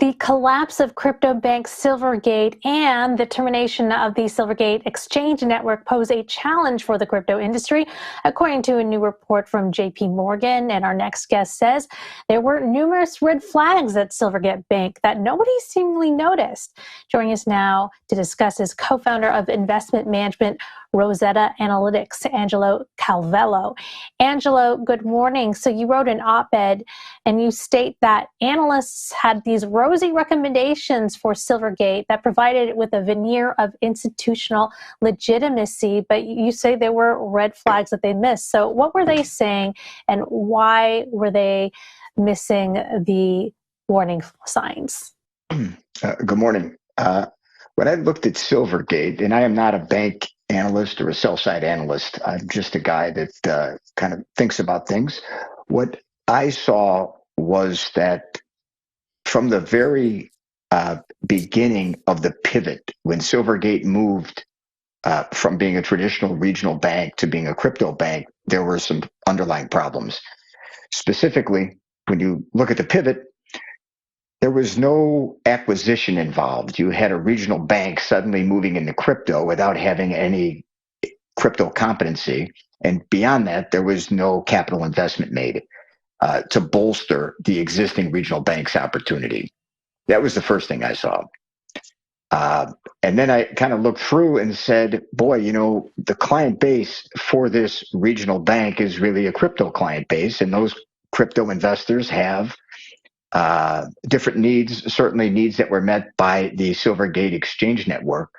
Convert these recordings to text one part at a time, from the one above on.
The collapse of crypto bank Silvergate and the termination of the Silvergate Exchange Network pose a challenge for the crypto industry, according to a new report from JPMorgan. And our next guest says there were numerous red flags at Silvergate Bank that nobody seemingly noticed. Joining us now to discuss is co-founder of investment management Rosetta Analytics, Angelo Calvello. Angelo, good morning. So you wrote an op-ed and you state that analysts had these rosy recommendations for Silvergate that provided it with a veneer of institutional legitimacy, but you say there were red flags that they missed. So what were they saying and why were they missing the warning signs? Good morning. When I looked at Silvergate, and I am not a bank analyst or a sell-side analyst, I'm just a guy that kind of thinks about things. What I saw was that from the very beginning of the pivot, when Silvergate moved from being a traditional regional bank to being a crypto bank, there were some underlying problems. Specifically, when you look at the pivot, there was no acquisition involved. You had a regional bank suddenly moving into crypto without having any crypto competency. And beyond that, there was no capital investment made to bolster the existing regional bank's opportunity. That was the first thing I saw. And then I kind of looked through and said, boy, the client base for this regional bank is really a crypto client base. And those crypto investors have different needs, certainly needs that were met by the Silvergate Exchange Network,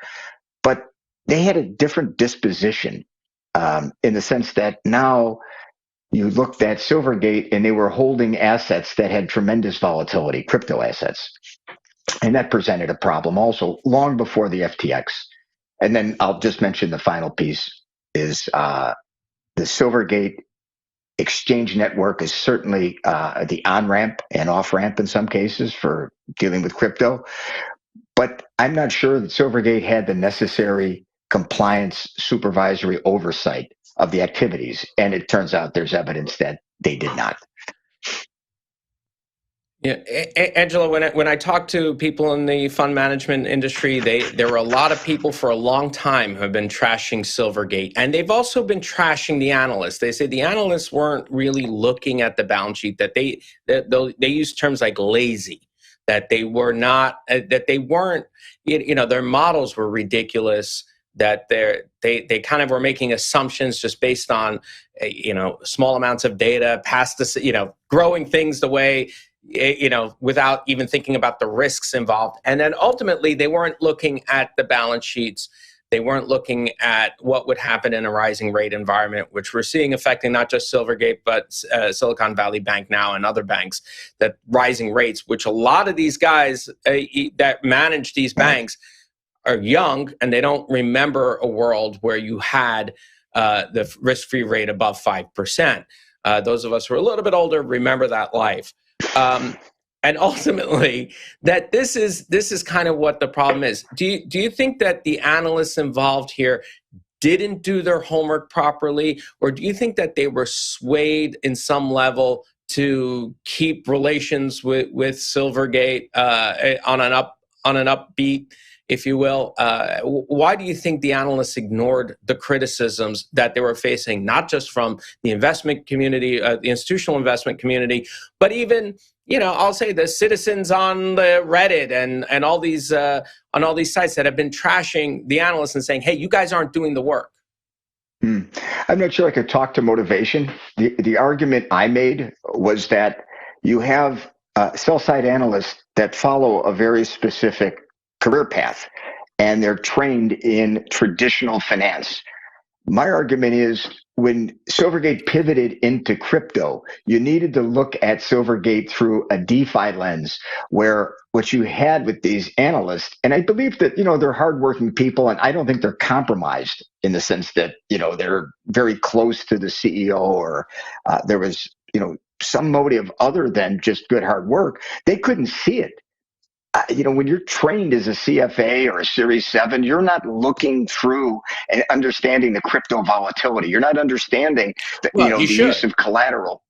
but they had a different disposition in the sense that now you looked at Silvergate and they were holding assets that had tremendous volatility, crypto assets. And that presented a problem also long before the FTX. And then I'll just mention the final piece is the Silvergate Exchange Network is certainly the on-ramp and off-ramp in some cases for dealing with crypto. But I'm not sure that Silvergate had the necessary compliance supervisory oversight of the activities. And it turns out there's evidence that they did not. Yeah, Angelo, when I talk to people in the fund management industry, there were a lot of people for a long time who have been trashing Silvergate, and they've also been trashing the analysts. They say the analysts weren't really looking at the balance sheet, that they use terms like lazy, that they were not, that they weren't, their models were ridiculous, that they kind of were making assumptions just based on, small amounts of data, past this, growing things the way, without even thinking about the risks involved. And then ultimately, they weren't looking at the balance sheets. They weren't looking at what would happen in a rising rate environment, which we're seeing affecting not just Silvergate, but Silicon Valley Bank now and other banks, that rising rates, which a lot of these guys that manage these banks are young and they don't remember a world where you had the risk-free rate above 5%. Those of us who are a little bit older remember that life. And ultimately, that this is kind of what the problem is. Do you think that the analysts involved here didn't do their homework properly, or do you think that they were swayed in some level to keep relations with Silvergate on an upbeat, if you will? Why do you think the analysts ignored the criticisms that they were facing, not just from the investment community, the institutional investment community, but even, I'll say the citizens on the Reddit and all these on all these sites that have been trashing the analysts and saying, hey, you guys aren't doing the work? I'm not sure I could talk to motivation. The argument I made was that you have sell-side analysts that follow a very specific career path, and they're trained in traditional finance. My argument is when Silvergate pivoted into crypto, you needed to look at Silvergate through a DeFi lens, where what you had with these analysts, and I believe that, they're hardworking people, and I don't think they're compromised in the sense that, they're very close to the CEO or there was, some motive other than just good hard work. They couldn't see it. When you're trained as a CFA or a Series 7, you're not looking through and understanding the crypto volatility. You're not understanding the use of collateral.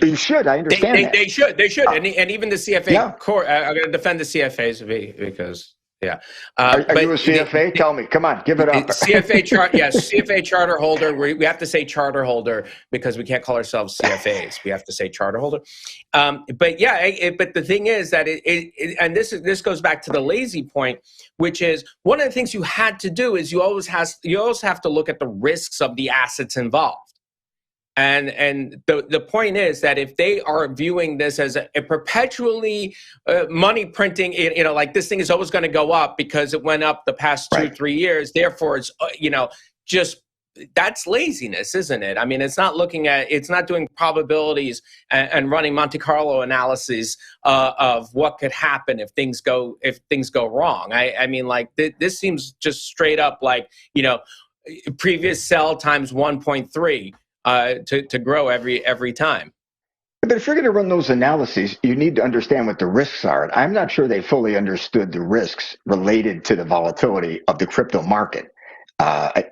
You should. I understand that. They should. And even the CFA Yeah. court, I'm going to defend the CFAs because, yeah. Are But you a CFA? Tell me. Come on, give it up. CFA chart, yes, CFA charter holder. We have to say charter holder because we can't call ourselves CFAs. We have to say charter holder. But yeah, but the thing is that and this goes back to the lazy point, which is one of the things you had to do is you always have to look at the risks of the assets involved. And the point is that if they are viewing this as a perpetually money printing, like this thing is always going to go up because it went up the past 2-3 years. Therefore, it's, just that's laziness, isn't it? I mean, it's not doing probabilities and running Monte Carlo analyses of what could happen if things go wrong. I mean, like this seems just straight up like, previous sell times 1.3. To grow every time. But if you're going to run those analyses, you need to understand what the risks are. And I'm not sure they fully understood the risks related to the volatility of the crypto market.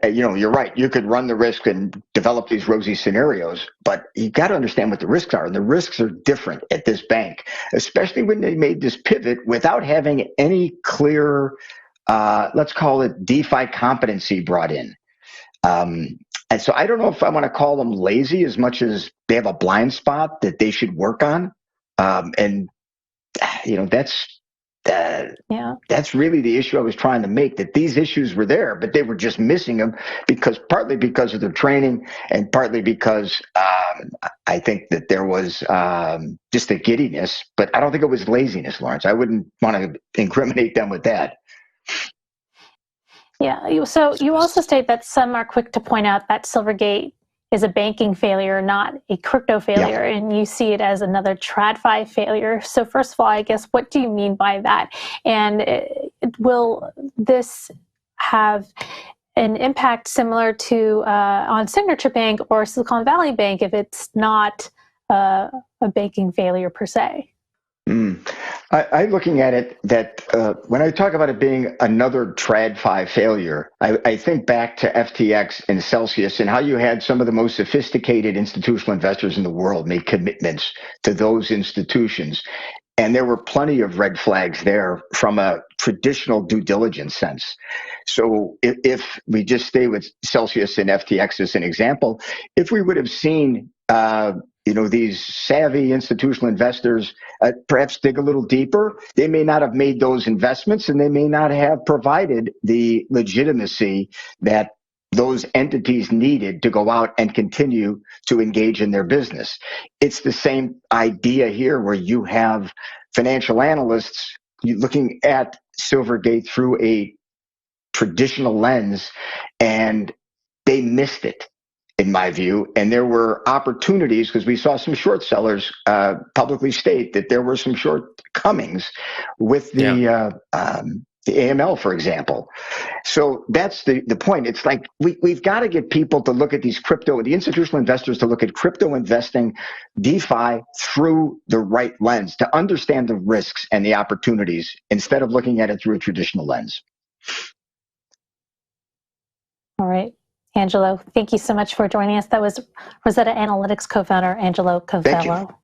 You're right. You could run the risk and develop these rosy scenarios, but you got to understand what the risks are. And the risks are different at this bank, especially when they made this pivot without having any clear, let's call it DeFi competency brought in. And so I don't know if I want to call them lazy as much as they have a blind spot that they should work on. That's really the issue I was trying to make, that these issues were there, but they were just missing them partly because of their training and partly because I think that there was just a giddiness, but I don't think it was laziness, Lawrence. I wouldn't want to incriminate them with that. Yeah, so you also state that some are quick to point out that Silvergate is a banking failure, not a crypto failure, and you see it as another TradFi failure. So first of all, I guess, what do you mean by that? And will this have an impact similar to on Signature Bank or Silicon Valley Bank if it's not a banking failure per se? I'm looking at it that when I talk about it being another TradFi failure, I think back to FTX and Celsius and how you had some of the most sophisticated institutional investors in the world make commitments to those institutions. And there were plenty of red flags there from a traditional due diligence sense. So if we just stay with Celsius and FTX as an example, if we would have seen these savvy institutional investors perhaps dig a little deeper, they may not have made those investments and they may not have provided the legitimacy that those entities needed to go out and continue to engage in their business. It's the same idea here where you have financial analysts looking at Silvergate through a traditional lens, and they missed it, in my view. And there were opportunities because we saw some short sellers publicly state that there were some shortcomings with the AML, for example. So that's the point. It's like we've got to get people to look at the institutional investors to look at crypto investing, DeFi, through the right lens, to understand the risks and the opportunities instead of looking at it through a traditional lens. All right. Angelo, thank you so much for joining us. That was Rosetta Analytics co-founder Angelo Calvello.